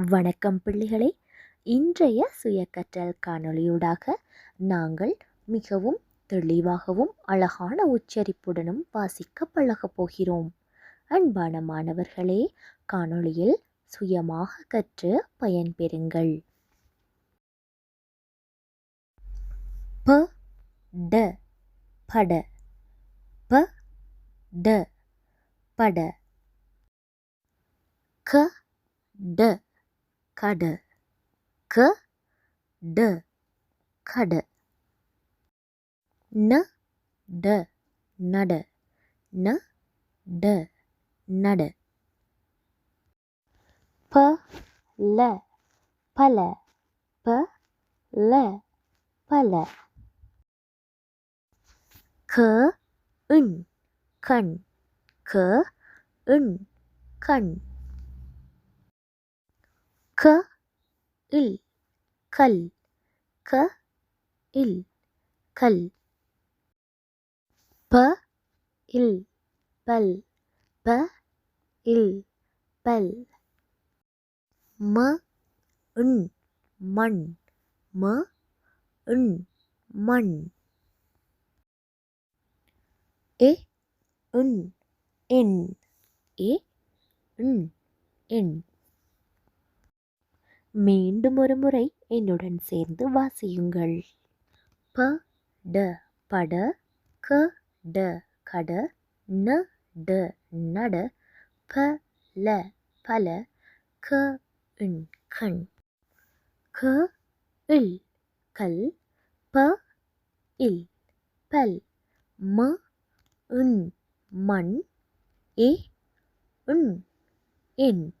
வணக்கம் பிள்ளைகளே. இன்றைய சுயக்கற்றல் காணொளியூடாக நாங்கள் மிகவும் தெளிவாகவும் அழகான உச்சரிப்புடனும் வாசிக்க பழகப் போகிறோம். அன்பான மாணவர்களே, காணொளியில் சுயமாக கற்று பயன்பெறுங்கள். ப ட பட, ப ட பட. க ட கட, க ட கட. ந ட நட, ந ட நட. ப ல பல, ப ல பல. க ன் கண், க ன் கண். க இல் கல், க இல் கல். ப இல் பல், ப இல் பல். ம ன் மண், ம ன் மண். எ ன் எண், எ ன் எண். மீண்டும் ஒரு முறை என்னுடன் சேர்ந்து வாசியுங்கள். ப ட பட, க ட கட, ந ட நட, ப ல பல, க ன் கண். க இல் கல், ப இல் பல். ம ன் மண், எ ன் எண்.